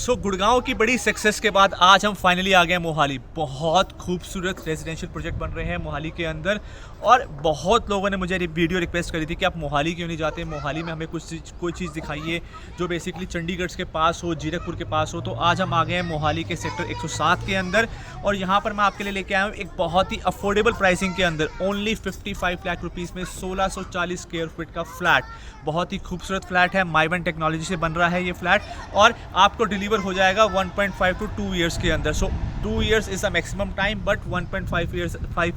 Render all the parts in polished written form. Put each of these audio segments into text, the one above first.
सो गुड़गांव की बड़ी सक्सेस के बाद आज हम फाइनली आ गए मोहाली। बहुत खूबसूरत रेजिडेंशियल प्रोजेक्ट बन रहे हैं मोहाली के अंदर और बहुत लोगों ने मुझे वीडियो रिक्वेस्ट करी थी कि आप मोहाली क्यों नहीं जाते, मोहाली में हमें कोई चीज़ दिखाइए जो बेसिकली चंडीगढ़ के पास हो, जीरकपुर के पास हो। तो आज हम आ गए हैं मोहाली के सेक्टर 107 के अंदर और यहाँ पर मैं आपके लिए लेके आया हूँ एक बहुत ही अफोर्डेबल प्राइसिंग के अंदर ओनली 55 लाख रुपीज़ में 1640 स्क्वायर फीट का फ्लैट। बहुत ही खूबसूरत फ्लैट है, माइवन टेक्नोलॉजी से बन रहा है ये फ्लैट और आपको डिलीवर हो जाएगा 1.5 to 2 ईयर्स के अंदर। सो 2 years is the maximum time but 1.5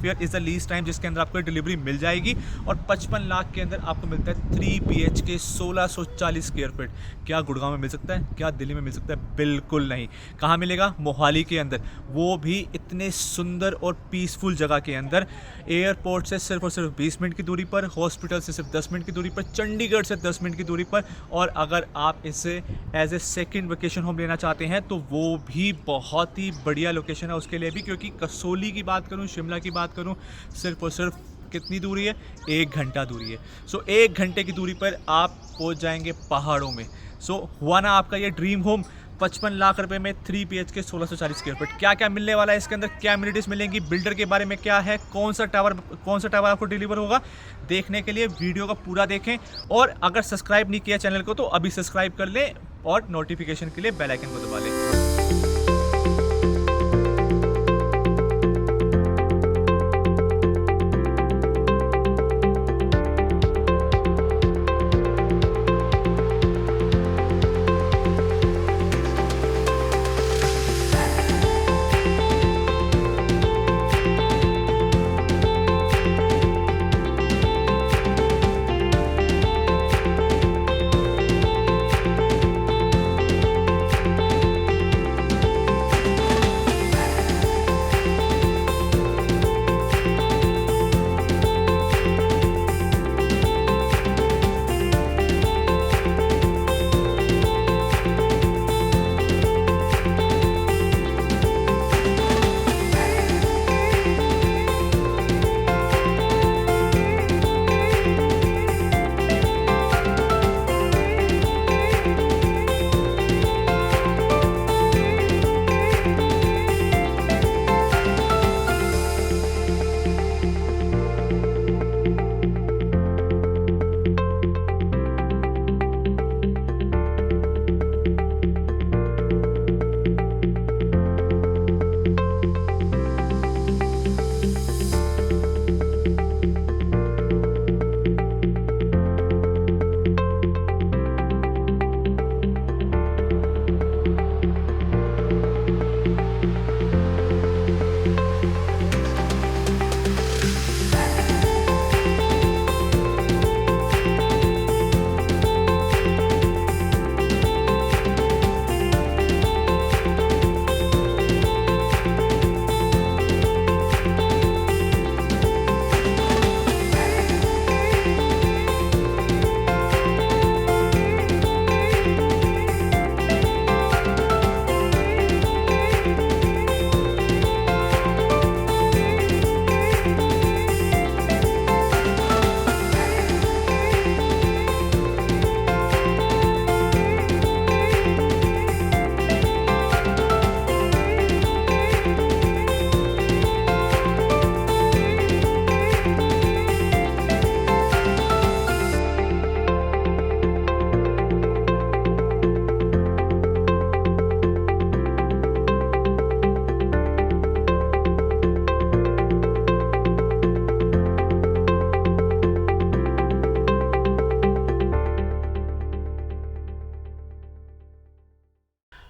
year is the least time जिसके अंदर आपको डिलीवरी मिल जाएगी। और 55 लाख के अंदर आपको मिलता है 3 BHK 1640 स्क्वायर फीट। क्या गुड़गांव में मिल सकता है? क्या दिल्ली में मिल सकता है? बिल्कुल नहीं। कहाँ मिलेगा? मोहाली के अंदर, वो भी इतने सुंदर और पीसफुल जगह के अंदर। एयरपोर्ट से सिर्फ और सिर्फ 20 मिनट की दूरी पर, हॉस्पिटल से सिर्फ 10 मिनट की दूरी पर, चंडीगढ़ से 10 मिनट की दूरी पर। और अगर आप इसे as a second vacation home लेना चाहते हैं तो वो भी बहुत ही बढ़िया लोकेशन है उसके लिए भी, क्योंकि कसोली की बात करूं, शिमला की बात करूं, सिर्फ और सिर्फ कितनी दूरी है? 1 घंटा दूरी है। सो 1 घंटे की दूरी पर आप पहुंच जाएंगे पहाड़ों में। सो हुआ ना आपका ये ड्रीम होम। 55 लाख रुपए में 3 BHK 1640 स्क्वायर फीट। क्या क्या मिलने वाला है इसके अंदर, क्या एमिनिटीज़ मिलेंगी, बिल्डर के बारे में क्या है, कौन सा टावर आपको डिलीवर होगा, देखने के लिए वीडियो का पूरा देखें। और अगर सब्सक्राइब नहीं किया चैनल को तो अभी सब्सक्राइब कर लें और नोटिफिकेशन के लिए बेल आइकन को दबा लें।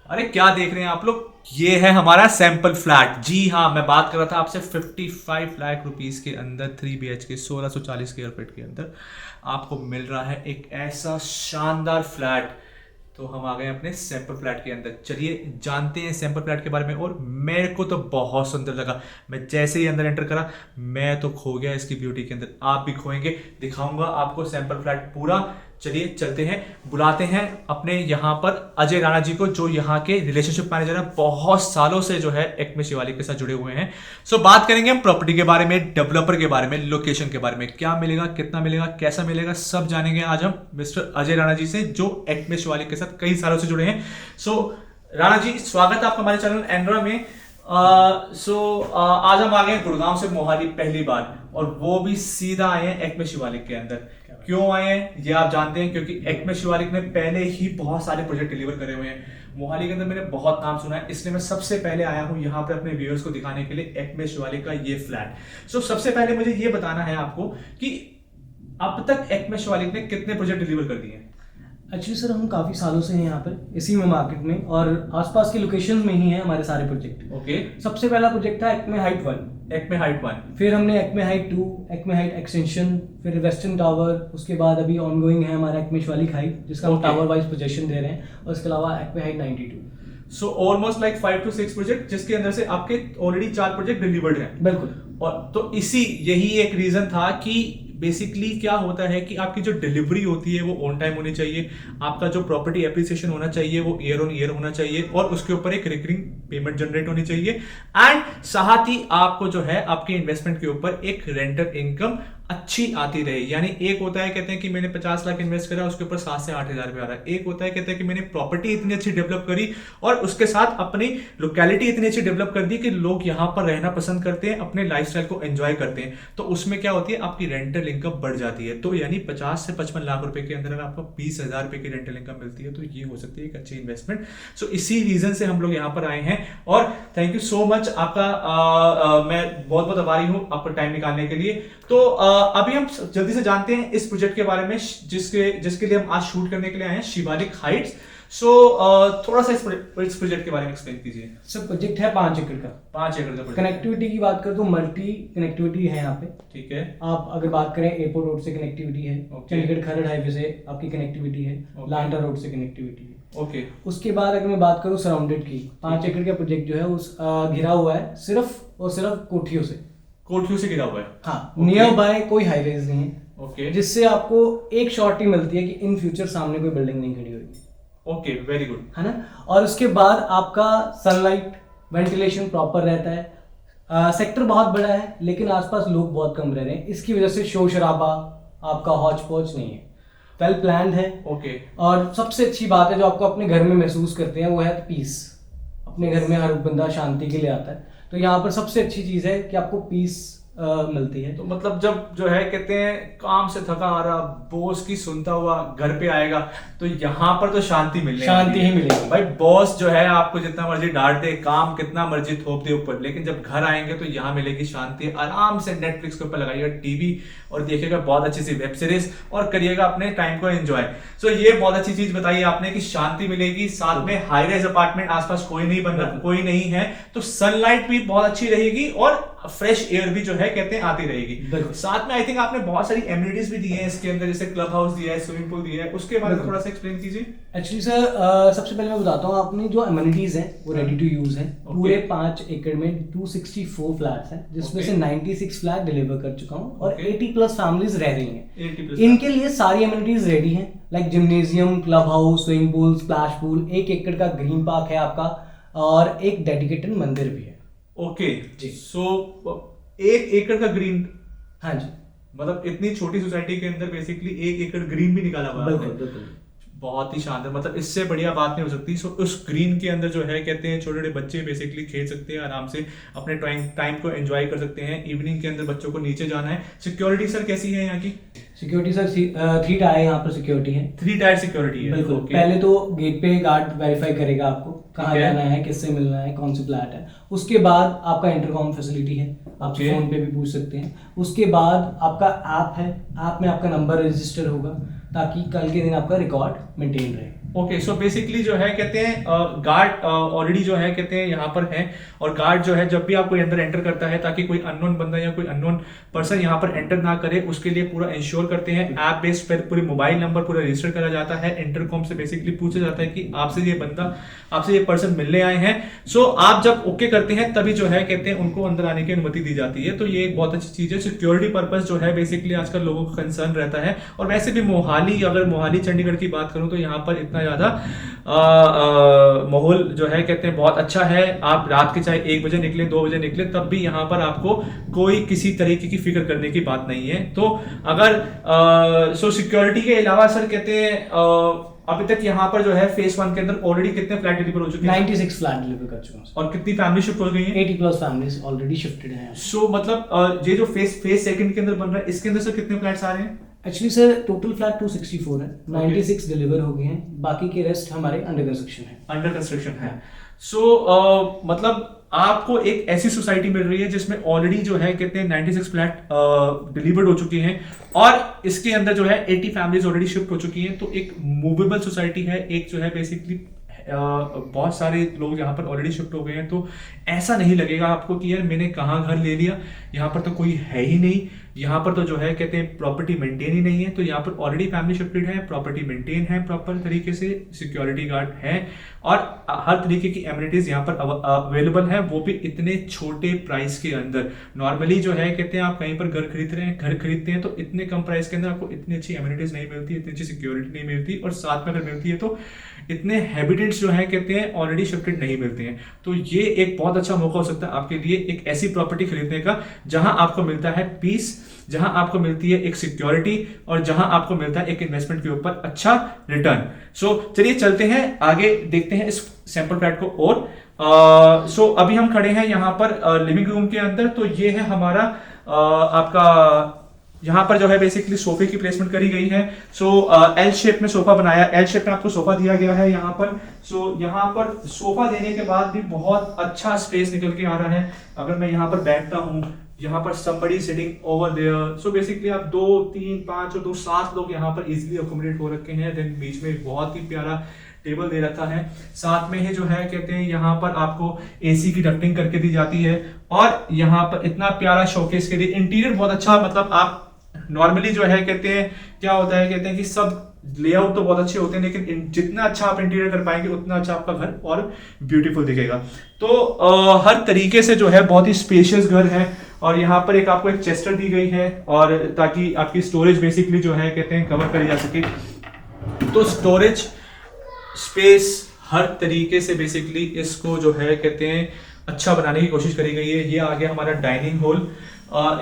अरे क्या देख रहे हैं आप लोग, ये है हमारा सैंपल फ्लैट। जी हाँ, मैं बात कर रहा था आपसे 55 लाख रुपीस के अंदर 3 BHK 1640 स्क्वायर फीट के अंदर आपको मिल रहा है एक ऐसा शानदार फ्लैट। तो हम आ गए अपने सैंपल फ्लैट के अंदर। चलिए जानते हैं सैंपल फ्लैट के बारे में। और मेरे को तो बहुत सुंदर लगा, मैं जैसे ही अंदर एंटर करा मैं तो खो गया इसकी ब्यूटी के अंदर। आप भी खोएंगे, दिखाऊंगा आपको सैंपल फ्लैट पूरा। चलिए चलते हैं, बुलाते हैं अपने यहाँ पर अजय राणा जी को, जो यहाँ के रिलेशनशिप मैनेजर हैं, बहुत सालों से जो है एक्मे शिवालिक के साथ जुड़े हुए हैं। सो बात करेंगे हम प्रॉपर्टी के बारे में, डेवलपर के बारे में, लोकेशन के बारे में, क्या मिलेगा, कितना मिलेगा, कैसा मिलेगा, सब जानेंगे आज हम मिस्टर अजय राणा जी से, जो एक्मे शिवालिक के साथ कई सालों से जुड़े हैं। सो राणा जी, स्वागत है आपका हमारे चैनल एंड्रा में। आज हम आ गए गुड़गांव से मोहाली पहली बार, और वो भी सीधा आए हैं एक्मे शिवालिक के अंदर। क्यों आए हैं ये आप जानते हैं, क्योंकि एक्मे शिवालिक ने पहले ही बहुत सारे प्रोजेक्ट डिलीवर करे हुए हैं मोहाली के अंदर। मैंने बहुत नाम सुना है, इसलिए मैं सबसे पहले आया हूं यहाँ पर अपने व्यूअर्स को दिखाने के लिए एक्मे शिवालिक का ये फ्लैट। सबसे पहले मुझे ये बताना है आपको कि अब तक एक्मे शिवालिक ने कितने प्रोजेक्ट डिलीवर कर दिए हैं। एक्चुअली सर हम काफ़ी सालों से हैं यहाँ पर इसी में मार्केट में, और आसपास के लोकेशन में ही हैं हमारे सारे प्रोजेक्ट। ओके। सबसे पहला प्रोजेक्ट था एक्मे हाइट 1। एक्मे हाइट 1, फिर हमने Acme height 2, Acme height extension, फिर वेस्टर्न टावर, उसके बाद अभी ऑनगोइंग है हमारा एक्मे शिवालिक हाइट, जिसका हम टावर वाइज पोजीशन दे रहे हैं, और इसके अलावा Acme height 92। Almost like 5 to 6 project, जिसके अंदर से आपके ऑलरेडी 4 प्रोजेक्ट डिलीवर्ड हैं। बिल्कुल। और तो यही एक रीजन था कि बेसिकली क्या होता है कि आपकी जो डिलीवरी होती है वो ऑन टाइम होनी चाहिए, आपका जो प्रॉपर्टी एप्रिसिएशन होना चाहिए वो ईयर ऑन ईयर होना चाहिए, और उसके ऊपर एक रिकरिंग पेमेंट जनरेट होनी चाहिए, एंड साथ ही आपको जो है आपके इन्वेस्टमेंट के ऊपर एक रेंटल इनकम अच्छी आती रहे। यानी एक होता है कहते हैं कि मैंने 50 लाख इन्वेस्ट करा, उसके ऊपर 7 से 8 हज़ार रुपये आ रहा है। एक होता है कहते हैं कि मैंने प्रॉपर्टी इतनी अच्छी डेवलप करी और उसके साथ अपनी लोकेलिटी इतनी अच्छी डेवलप कर दी कि लोग यहाँ पर रहना पसंद करते हैं, अपने लाइफस्टाइल को एंजॉय करते हैं। तो उसमें क्या होती है, आपकी रेंटल इनकम बढ़ जाती है। तो यानी 50 से 55 लाख रुपए के अंदर अगर आपको 20 हज़ार रुपए की रेंटल इनकम मिलती है तो ये हो सकती है एक अच्छी इन्वेस्टमेंट। इसी रीजन से हम लोग यहाँ पर आए हैं, और थैंक यू सो मच आपका। मैं बहुत बहुत आभारी हूँ आपका टाइम निकालने के लिए। तो अभी हम जल्दी से जानते हैं इस प्रोजेक्ट के बारे में, जिसके लिए हम आज शूट करने के लिए आए हैं, शिवालिक हाइट्स। थोड़ा सा इस प्रोजेक्ट के बारे में एक्सप्लेन कीजिए। सर प्रोजेक्ट है 5 एकड़ का। 5 एकड़ का प्रोजेक्ट। कनेक्टिविटी की बात करें तो मल्टी कनेक्टिविटी है यहाँ पे। ठीक है। आप अगर बात करें एयरपोर्ट रोड से कनेक्टिविटी है, चंडीगढ़ खरड़ हाईवे से आपकी कनेक्टिविटी है, लांडा रोड से कनेक्टिविटी है। ओके। उसके बाद अगर मैं बात करूँ सराउंडेड की, 5 एकड़ का प्रोजेक्ट जो है उस घिरा हुआ है सिर्फ और सिर्फ कोठियों से गिरा हुआ है। हाँ, नियर बाय कोई हाईवेज नहीं है। ओके। जिससे आपको एक शॉर्ट ही मिलती है कि इन फ्यूचर सामने कोई बिल्डिंग नहीं खड़ी होगी। ओके, वेरी गुड, है ना। और उसके बाद आपका सनलाइट वेंटिलेशन प्रॉपर रहता है। सेक्टर बहुत बड़ा है लेकिन आसपास लोग बहुत कम रह रहे हैं, इसकी वजह से शोर शराबा आपका हौच पौच नहीं है, वेल प्लान्ड है। ओके। और सबसे अच्छी बात है जो आपको अपने घर में महसूस करते हैं वो है पीस। अपने घर में हर बंदा शांति के लिए आता है, तो यहाँ पर सबसे अच्छी चीज है कि आपको पीस मिलती है। तो मतलब जब जो है कहते हैं काम से थका आ रहा बॉस की सुनता हुआ घर पे आएगा तो यहाँ पर तो शांति ही मिलेगी भाई। बॉस जो है आपको जितना मर्जी डांट दे, काम कितना मर्जी थोप दे ऊपर, लेकिन जब घर आएंगे तो यहाँ मिलेगी शांति। आराम से नेटफ्लिक्स के ऊपर लगाइएगा टीवी और देखिएगा बहुत अच्छी सी वेब सीरीज और करिएगा अपने टाइम को एंजॉय। ये बहुत अच्छी चीज बताई आपने कि शांति मिलेगी, साथ में हाई राइज अपार्टमेंट, आसपास कोई नहीं बन रहा, कोई नहीं है, तो सनलाइट भी बहुत अच्छी रहेगी और फ्रेश एयर भी जो है कहते हैं आती रहेगी। साथ में आई थिंक आपने बहुत सारी एमिनिटीज भी दी है इसके अंदर, जैसे क्लब हाउस दिया है, स्विमिंग पूल दिया है, उसके बारे में थोड़ा सा एक्सप्लेन कीजिए। एक्चुअली सर सबसे पहले मैं बताता हूँ, आपने जो एमिनिटीज हैं वो रेडी टू यूज है। पूरे 5 एकड़ में 264 फ्लैट्स हैं, जिसमें से 96 फ्लैट डिलीवर कर चुका हूँ और 80+ फैमिलीज रह रही हैं। इनके लिए सारी एमिनिटीज रेडी हैं, like gymnasium, club house, swimming pool, splash pool, 1 एकड़ का ग्रीन पार्क है आपका, और एक डेडिकेटेड मंदिर भी है। ओके जी। 1 एकड़ का ग्रीन। हाँ जी, मतलब इतनी छोटी सोसाइटी के अंदर बेसिकली 1 एकड़ ग्रीन भी निकाला हुआ है। बिल्कुल। बहुत ही शानदार, मतलब इससे बढ़िया बात नहीं हो सकती। उस ग्रीन के अंदर जो है कहते हैं छोटे छोटे बच्चे बेसिकली खेल सकते हैं, आराम से अपने टाइम को एंजॉय कर सकते हैं। इवनिंग के अंदर बच्चों को नीचे जाना है। सिक्योरिटी सर कैसी है यहाँ की? सिक्योरिटी सर 3 टायर यहाँ पर सिक्योरिटी है। 3 टायर सिक्योरिटी है। बिल्कुल। पहले तो गेट पे गार्ड वेरीफाई करेगा आपको कहाँ जाना है, किससे मिलना है, कौन सी फ्लैट है। उसके बाद आपका इंटरकॉम फैसिलिटी है, आप फोन पे भी पूछ सकते हैं। उसके बाद आपका ऐप है, ऐप में आपका नंबर रजिस्टर होगा ताकि कल के दिन आपका रिकॉर्ड मेंटेन रहे। ओके, सो बेसिकली जो है कहते हैं गार्ड ऑलरेडी जो है कहते हैं यहाँ पर है, और गार्ड जो है जब भी आप कोई अंदर एंटर करता है ताकि कोई अननोन बंदा या कोई अननोन पर्सन यहाँ पर एंटर ना करे, उसके लिए पूरा इंश्योर करते हैं। ऐप बेस्ड पर पूरे मोबाइल नंबर पूरा रजिस्टर करा जाता है। इंटरकॉम से बेसिकली पूछा जाता है कि आपसे ये बंदा, आपसे ये पर्सन मिलने आए हैं। आप जब ओके करते हैं तभी जो है कहते हैं उनको अंदर आने की अनुमति दी जाती है। तो ये एक बहुत अच्छी चीज है। सिक्योरिटी पर्पस जो है बेसिकली आजकल लोगों का कंसर्न रहता है। और वैसे भी अगर मोहाली चंडीगढ़ की बात करूं तो यहाँ पर इतना ज्यादा माहौल जो है कहते हैं बहुत अच्छा है। आप रात के चाहे 1 बजे निकले, 2 बजे निकले, तब भी यहाँ पर आपको कोई किसी तरीके की फिक्र करने की बात नहीं है। तो अगर सिक्योरिटी के अलावा सर कहते हैं अभी तक यहाँ पर जो है फेज 1 के अंदर ऑलरेडी कितने फ्लैट डिलीवर हो चुके हैं? 96 फ्लैट डिलीवर कर चुका हूँ सर। और कितनी फैमिली शिफ्ट हो गई हैं? 80 प्लस फैमिलीज ऑलरेडी शिफ्टेड हैं। सो मतलब ये जो फेज सेकंड के अंदर बन रहा है, इसके अंदर से कितने फ्लैट्स आ रहे हैं? एक्चुअली सर टोटल फ्लैट 264 है, 96 डिलीवर हो गए हैं, बाकी के रेस्ट हमारे अंडर कंस्ट्रक्शन है। अंडर कंस्ट्रक्शन है। सो मतलब आपको एक ऐसी सोसाइटी मिल रही है जिसमें ऑलरेडी जो है कहते हैं 96 फ्लैट डिलीवर्ड हो चुके हैं और इसके अंदर जो है 80 फैमिलीज ऑलरेडी शिफ्ट हो चुकी हैं। तो एक मूवेबल सोसाइटी है, एक जो है बेसिकली बहुत सारे लोग यहाँ पर ऑलरेडी शिफ्ट हो गए हैं। तो ऐसा नहीं लगेगा आपको कि यार मैंने कहाँ घर ले लिया, यहाँ पर तो कोई है ही नहीं, यहाँ पर तो जो है कहते हैं प्रॉपर्टी मेंटेन ही नहीं है। तो यहाँ पर ऑलरेडी फैमिली शिफ्टेड है, प्रॉपर्टी मेंटेन है प्रॉपर तरीके से, सिक्योरिटी गार्ड है और हर तरीके की एमिनिटीज यहाँ पर अवेलेबल है, वो भी इतने छोटे प्राइस के अंदर। नॉर्मली जो है कहते हैं आप कहीं पर घर खरीदते हैं तो इतने कम प्राइस के अंदर आपको इतनी अच्छी एमिनिटीज नहीं मिलती, इतनी अच्छी सिक्योरिटी नहीं मिलती और साथ में अगर मिलती है तो इतने हैबिटेट्स जो है कहते हैं ऑलरेडी शिफ्टेड नहीं मिलते हैं। तो ये एक बहुत अच्छा मौका हो सकता है आपके लिए एक ऐसी प्रॉपर्टी खरीदने का जहां आपको मिलता है पीस, जहां आपको मिलती है एक सिक्योरिटी और जहां आपको मिलता है एक इन्वेस्टमेंट के ऊपर अच्छा रिटर्न। सो चलिए चलते हैं आगे, देखते हैं इस सैंपल फ्लैट को। और सो अभी हम खड़े हैं यहाँ पर लिविंग रूम के अंदर। तो ये है हमारा आपका यहाँ पर जो है बेसिकली सोफे की प्लेसमेंट करी गई है। सो एल शेप में सोफा बनाया, एल शेप में आपको सोफा दिया गया है यहाँ पर। सो यहाँ पर सोफा देने के बाद भी बहुत अच्छा स्पेस निकल के आ रहा है। अगर मैं यहाँ पर बैठता हूँ, यहाँ पर somebody sitting over there, so basically आप 2, 3, 5 और 2, 7 लोग यहाँ पर इजीली अकोमोडेट हो रखे हैं। देन बीच में बहुत ही प्यारा टेबल दे रखा है, साथ में ही जो है कहते हैं यहाँ पर आपको एसी की डक्टिंग करके दी जाती है और यहाँ पर इतना प्यारा शोकेस के लिए इंटीरियर बहुत अच्छा। मतलब आप नॉर्मली जो है कहते हैं क्या होता है, कहते हैं कि सब लेआउट तो बहुत अच्छे होते हैं लेकिन जितना अच्छा आप इंटीरियर कर पाएंगे उतना अच्छा आपका घर और ब्यूटीफुल दिखेगा। तो हर तरीके से जो है बहुत ही स्पेशियस घर है और यहाँ पर एक आपको एक चेस्टर दी गई है और ताकि आपकी स्टोरेज बेसिकली जो है कहते हैं कवर करी जा सके। तो स्टोरेज स्पेस हर तरीके से बेसिकली इसको जो है कहते हैं अच्छा बनाने की कोशिश करी गई है। ये आ गया हमारा डाइनिंग हॉल,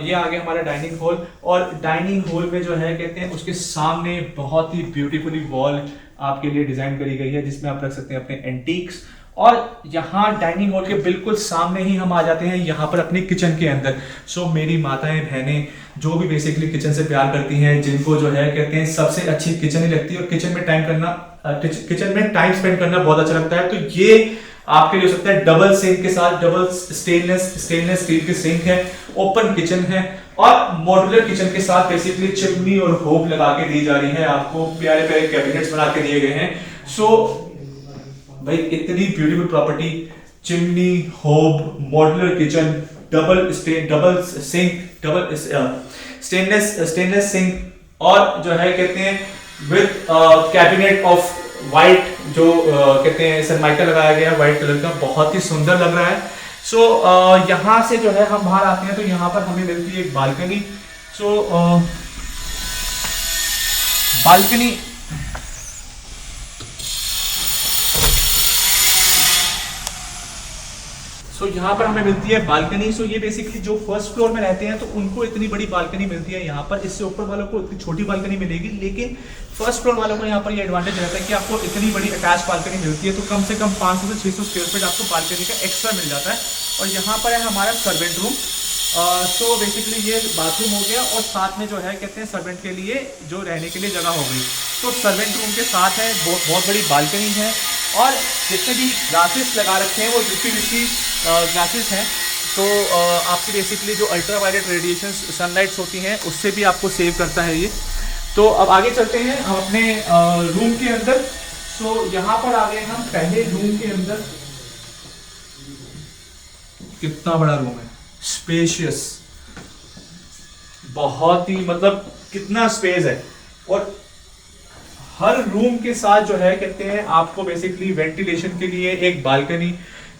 ये आ गया हमारा डाइनिंग हॉल और डाइनिंग हॉल में जो है कहते हैं उसके सामने बहुत ही ब्यूटीफुली वॉल आपके लिए डिजाइन करी गई है जिसमें आप रख सकते हैं अपने एंटीक्स। और यहाँ डाइनिंग हॉल के बिल्कुल सामने ही हम आ जाते हैं यहाँ पर अपनी किचन के अंदर। सो मेरी माताएं बहनें जो भी बेसिकली किचन से प्यार करती हैं, जिनको जो है कहते हैं सबसे अच्छी किचन ही लगती है और किचन में टाइम स्पेंड करना बहुत अच्छा लगता है। तो ये आपके लिए हो सकता है डबल सिंक के साथ, डबल स्टेनलेस स्टील के सिंक है, ओपन किचन है और मॉड्यूलर किचन के साथ बेसिकली चिमनी और होब लगा के दी जा रही है। आपको प्यारे प्यारे कैबिनेट्स बना के दिए गए हैं। सो भाई इतनी beautiful property, chimney, hob, modular kitchen, double sink, double stainless sink और जो है कहते हैं विद कैबिनेट ऑफ वाइट जो कहते हैं सरमाइका लगाया गया है व्हाइट कलर का, बहुत ही सुंदर लग रहा है। सो यहाँ से जो है हम बाहर आते हैं तो यहाँ पर हमें मिलती है एक बालकनी। सो बालकनी यहाँ पर हमें मिलती है बालकनी। सो ये बेसिकली जो फर्स्ट फ्लोर में रहते हैं तो उनको इतनी बड़ी बालकनी मिलती है यहाँ पर, इससे ऊपर वालों को इतनी छोटी बालकनी मिलेगी। लेकिन फर्स्ट फ्लोर वालों को यहाँ पर ये एडवांटेज रहता है कि आपको इतनी बड़ी अटैच बालकनी मिलती है, तो कम से कम 500 से 600 स्क्वायर फीट आपको बालकनी का एक्स्ट्रा मिल जाता है। और यहाँ पर है हमारा सर्वेंट रूम। सो बेसिकली ये बाथरूम हो गया और साथ में जो है कहते हैं सर्वेंट के लिए जो रहने के लिए जगह हो गई। तो सर्वेंट रूम के साथ है बहुत बड़ी बालकनी है और जितने भी ग्लासेस लगा रखे हैं वो यूपीवीसी ग्लासेस हैं। तो आपकी बेसिकली जो अल्ट्रा वायलेट रेडिएशन सनलाइट्स होती हैं उससे भी आपको सेव करता है ये। तो अब आगे चलते हैं हम अपने रूम के अंदर। सो यहाँ पर आ गए हम पहले रूम के अंदर। कितना बड़ा रूम है, स्पेशियस, बहुत ही मतलब कितना स्पेस है। और हर रूम के साथ जो है कहते हैं आपको बेसिकली वेंटिलेशन के लिए एक बालकनी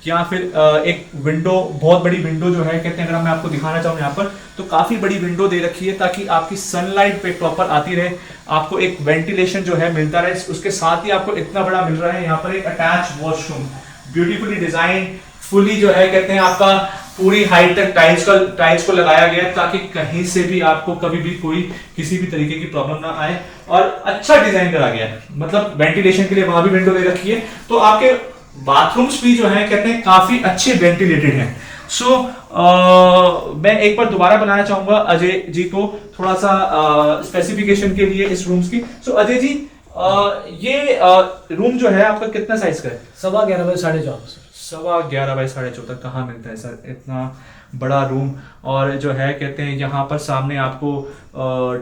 या फिर एक विंडो, बहुत बड़ी विंडो जो है कहते हैं, अगर मैं आपको दिखाना चाहूँ यहाँ पर तो काफी बड़ी विंडो दे रखी है ताकि आपकी सनलाइट पे प्रॉपर आती रहे, आपको एक वेंटिलेशन जो है मिलता रहे। उसके साथ ही आपको इतना बड़ा मिल रहा है यहाँ पर एक attach washroom, beautifully design, fully जो है कहते हैं आपका पूरी हाइट तक टाइल्स को लगाया गया है ताकि कहीं से भी आपको कभी भी कोई किसी भी तरीके की प्रॉब्लम ना आए, और अच्छा डिजाइन करा गया है। मतलब वेंटिलेशन के लिए वहां भी विंडो दे रखी है, तो आपके बाथरूम्स भी जो है कहते हैं काफी अच्छे वेंटिलेटेड हैं। सो मैं एक बार दोबारा बनाना चाहूंगा अजय जी को थोड़ा सा स्पेसिफिकेशन के लिए इस रूम्स की। सो अजय जी, ये रूम जो है आपका कितना साइज का है? 11.5 बाय 14.5 सर। 11.5 बाय 14.5 कहाँ मिलता है सर इतना बड़ा रूम? और जो है कहते हैं यहाँ पर सामने आपको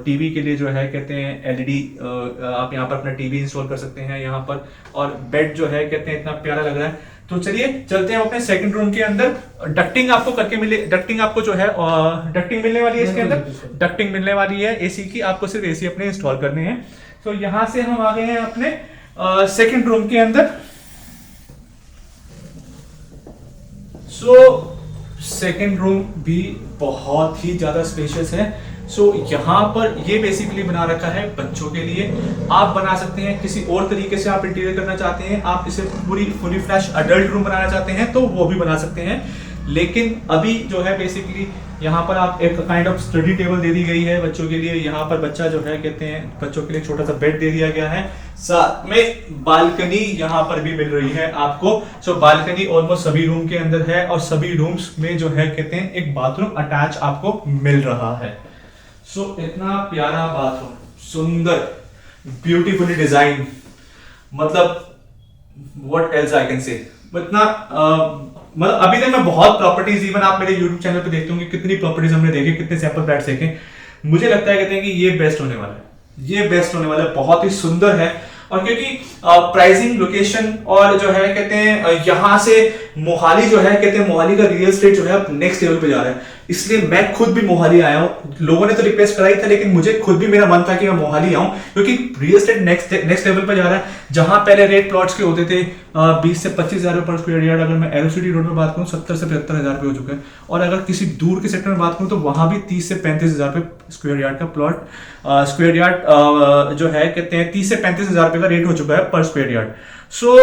टीवी के लिए जो है कहते हैं एलईडी, आप यहाँ पर अपना टीवी इंस्टॉल कर सकते हैं यहाँ पर, और बेड जो है कहते हैं इतना प्यारा लग रहा है। तो चलिए चलते हैं अपने सेकंड रूम के अंदर। डक्टिंग आपको करके मिले, डक्टिंग आपको जो है डक्टिंग मिलने वाली है इसके अंदर, डक्टिंग मिलने वाली है एसी की, आपको सिर्फ एसी अपने इंस्टॉल करने हैं। तो यहाँ से हम आ गए हैं अपने सेकंड रूम के अंदर। सो सेकंड रूम भी बहुत ही ज्यादा स्पेशियस है। सो यहाँ पर ये बेसिकली बना रखा है बच्चों के लिए। आप बना सकते हैं किसी और तरीके से, आप इंटीरियर करना चाहते हैं, आप इसे फुली फ्लैश अडल्ट रूम बनाना चाहते हैं तो वो भी बना सकते हैं। लेकिन अभी जो है बेसिकली यहाँ पर आप एक काइंड ऑफ स्टडी टेबल दे दी गई है बच्चों के लिए। यहाँ पर बच्चा जो है कहते हैं बच्चों के लिए छोटा सा बेड दे दिया गया है, साथ में बालकनी यहाँ पर भी मिल रही है आपको। सो बालकनी ऑलमोस्ट सभी रूम के अंदर है, और सभी रूम्स में जो है कहते हैं एक बाथरूम अटैच आपको मिल रहा है। सो इतना प्यारा बाथरूम, सुंदर, ब्यूटीफुली डिजाइन, मतलब what else I can say. इतना मतलब अभी तक मैं बहुत प्रॉपर्टीज, इवन आप मेरे YouTube चैनल पे देखते होंगे कितनी प्रॉपर्टीज हमने देखे, कितने सैंपल फ्लैट्स देखे। मुझे लगता है कहते हैं कि ये बेस्ट होने वाला है, ये बेस्ट होने वाला है, बहुत ही सुंदर है। और क्योंकि प्राइसिंग, लोकेशन और जो है कहते हैं यहाँ से मोहाली जो है कहते हैं मोहाली का रियल एस्टेट जो है नेक्स्ट लेवल पे जा रहा है, इसलिए मैं खुद भी मोहाली आया हूँ। लोगों ने तो रिक्वेस्ट कराई था, लेकिन मुझे खुद भी मेरा मन था कि मैं मोहाली आऊँ, क्योंकि रियल एस्टेट नेक्स्ट लेवल पे जा रहा है। जहां पहले रेट प्लॉट्स के होते थे 20 से 25 हजार पर स्क्वायर यार्ड, अगर मैं एरोसिटी रोड में बात करूँ 70 से 75 हजार पे हो चुका है। और अगर किसी दूर के सेक्टर में बात करूँ तो वहां भी 30 से 35 हजार पे स्क्वायर यार्ड का प्लॉट, स्क्वायर यार्ड जो है कहते हैं 30 से 35 हजार रुपए का रेट हो चुका है पर स्क्वायर यार्ड। सो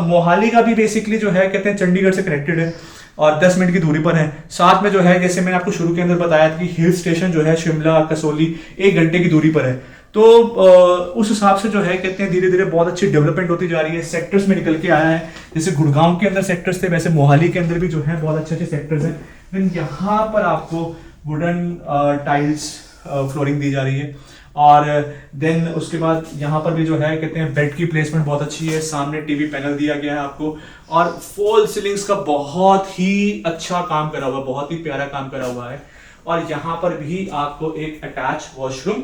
मोहाली का भी बेसिकली जो है कहते हैं चंडीगढ़ से कनेक्टेड है और 10 मिनट की दूरी पर है। साथ में जो है जैसे मैंने आपको शुरू के अंदर बताया था कि हिल स्टेशन जो है शिमला, कसौली 1 घंटे की दूरी पर है। तो उस हिसाब से जो है कहते हैं धीरे धीरे बहुत अच्छी डेवलपमेंट होती जा रही है। सेक्टर्स में निकल के आया है, जैसे गुड़गांव के अंदर सेक्टर्स थे, वैसे मोहाली के अंदर भी जो है बहुत अच्छे अच्छे सेक्टर्स हैं। देन यहाँ पर आपको वुडन टाइल्स फ्लोरिंग दी जा रही है, और देन उसके बाद यहाँ पर भी जो है कहते हैं बेड की प्लेसमेंट बहुत अच्छी है। सामने टीवी पैनल दिया गया है आपको, और फॉल सीलिंग्स का बहुत ही अच्छा काम करा हुआ है, बहुत ही प्यारा काम करा हुआ है। और यहाँ पर भी आपको एक अटैच वॉशरूम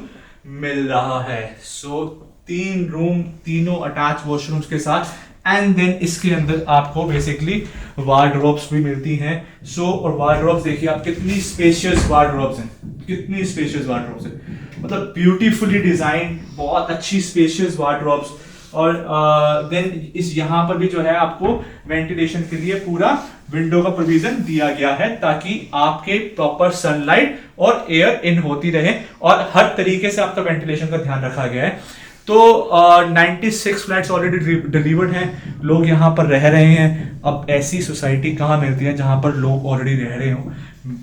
मिल रहा है। सो 3 रूम, तीनों अटैच वॉशरूम्स के साथ। एंड देन इसके अंदर आपको बेसिकली वार्डरोब्स भी मिलती हैं। सो और वार्डरोब्स देखिए आप, कितनी स्पेशियस वार्डरोब्स हैं, कितनी स्पेशियस वार्डरोब्स हैं, मतलब ब्यूटीफुली डिजाइन, बहुत अच्छी स्पेशियस वार्डरोब्स। और देन इस यहाँ पर भी जो है आपको वेंटिलेशन के लिए पूरा विंडो का प्रोविजन दिया गया है, ताकि आपके प्रॉपर सनलाइट और एयर इन होती रहे, और हर तरीके से आपका वेंटिलेशन का ध्यान रखा गया है। तो 96 फ्लैट्स ऑलरेडी डिलीवर्ड हैं, लोग यहाँ पर रह रहे हैं। अब ऐसी सोसाइटी कहाँ मिलती है जहाँ पर लोग ऑलरेडी रह रहे हो,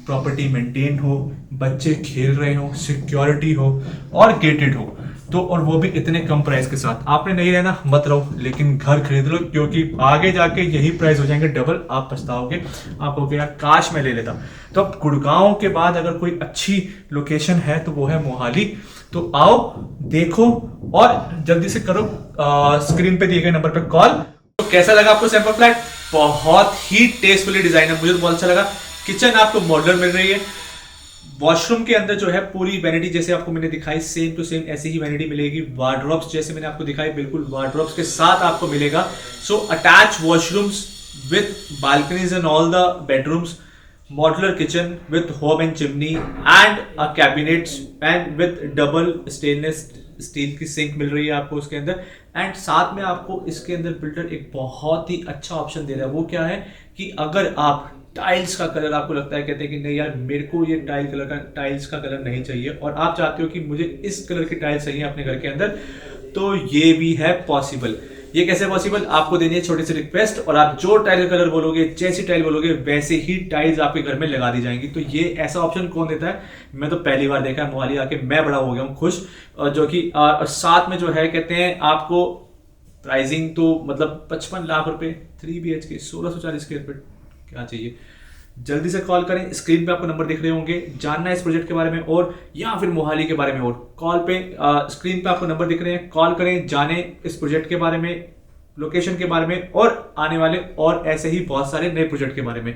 प्रॉपर्टी मेंटेन हो, बच्चे खेल रहे हो, सिक्योरिटी हो और गेटेड हो, तो और वो भी इतने कम प्राइस के साथ। आपने नहीं रहना मत रहो, लेकिन घर खरीद लो, क्योंकि आगे जाके यही प्राइस हो जाएंगे डबल, आप पछताओगे, आप कहोगे यार काश मैं ले लेता। तो अब गुड़गांव के बाद अगर कोई अच्छी लोकेशन है तो वो है मोहाली। तो आओ, देखो और जल्दी से करो स्क्रीन पे दिए गए नंबर पे कॉल। तो कैसा लगा आपको सैंपल फ्लैट? बहुत ही टेस्टफुली डिजाइन है, मुझे तो बहुत अच्छा लगा। किचन आपको मॉड्यूलर मिल रही है, वॉशरूम के अंदर जो है पूरी वैनिटी जैसे आपको मैंने दिखाई सेम टू सेम ऐसी ही वैनिटी मिलेगी। वार्डरोब्स जैसे मैंने आपको दिखाई बिल्कुल वार्डरोब्स के साथ आपको मिलेगा। So attach washrooms with balconies in all the bedrooms, modular kitchen with hob and chimney and a cabinets and with double stainless steel की सिंक मिल रही है आपको उसके अंदर। एंड साथ में आपको इसके अंदर बिल्डर एक बहुत ही अच्छा ऑप्शन दे रहा है। वो क्या है कि अगर आप टाइल्स का कलर आपको लगता है, कहते हैं कि नहीं यार मेरे को ये टाइल्स का कलर नहीं चाहिए, और आप चाहते हो कि मुझे इस कलर की टाइल्स चाहिए अपने घर के अंदर, तो ये भी है पॉसिबल। ये कैसे पॉसिबल, आपको देनी है छोटी सी रिक्वेस्ट और आप जो टाइल कलर बोलोगे, जैसी टाइल बोलोगे वैसे ही टाइल्स आपके घर में लगा दी जाएंगी। तो ये ऐसा ऑप्शन कौन देता है, मैं तो पहली बार देखा है मोहाली आके, मैं बड़ा हो गया हूँ खुश। और जो कि साथ में जो है कहते हैं आपको प्राइसिंग तो मतलब 55 लाख रुपए 3 BHK 1640 स्क्वायर फीट, क्या चाहिए। जल्दी से कॉल करें, स्क्रीन पे आपको नंबर दिख रहे होंगे। जानना है इस प्रोजेक्ट के बारे में और या फिर मोहाली के बारे में और, कॉल पे स्क्रीन पे आपको नंबर दिख रहे हैं, कॉल करें, जाने इस प्रोजेक्ट के बारे में, लोकेशन के बारे में और आने वाले और ऐसे ही बहुत सारे नए प्रोजेक्ट के बारे में।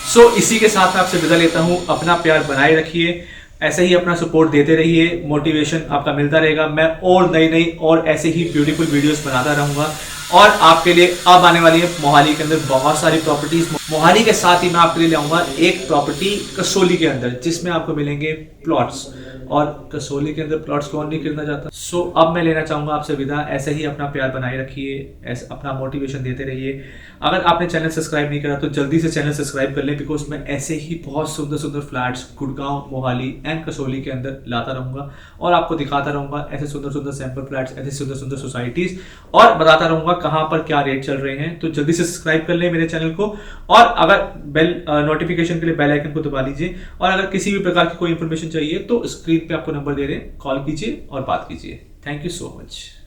सो इसी के साथ मैं आपसे विदा लेता हूं। अपना प्यार बनाए रखिए, ऐसे ही अपना सपोर्ट देते रहिए, मोटिवेशन आपका मिलता रहेगा। मैं और नई और ऐसे ही ब्यूटीफुल वीडियोस बनाता रहूंगा और आपके लिए अब आने वाली है मोहाली के अंदर बहुत सारी प्रॉपर्टीज। मोहाली के साथ ही मैं आपके लिए लाऊंगा एक प्रॉपर्टी कसोली के अंदर, जिसमें आपको मिलेंगे प्लॉट्स, और कसोली के अंदर प्लॉट्स कौन नहीं खरीदना चाहता। सो अब मैं लेना चाहूंगा आपसे विदा। ऐसे ही अपना प्यार बनाए रखिए, ऐसे अपना मोटिवेशन देते रहिए। अगर आपने चैनल सब्सक्राइब नहीं करा तो जल्दी से चैनल सब्सक्राइब कर लें, बिकॉज मैं ऐसे ही बहुत सुंदर सुंदर फ्लैट्स गुड़गांव, मोहाली एंड कसोली के अंदर लाता रहूंगा और आपको दिखाता रहूंगा ऐसे सुंदर सुंदर सैंपल फ्लैट्स, ऐसे सुंदर सुंदर सोसाइटीज, और बताता रहूंगा कहां पर क्या रेट चल रहे हैं। तो जल्दी से सब्सक्राइब कर लें मेरे चैनल को, और अगर बेल नोटिफिकेशन के लिए बेल आइकन को दबा लीजिए। और अगर किसी भी प्रकार की कोई इंफॉर्मेशन चाहिए तो स्क्रीन पे आपको नंबर दे रहे हैं, कॉल कीजिए और बात कीजिए। Thank you so much.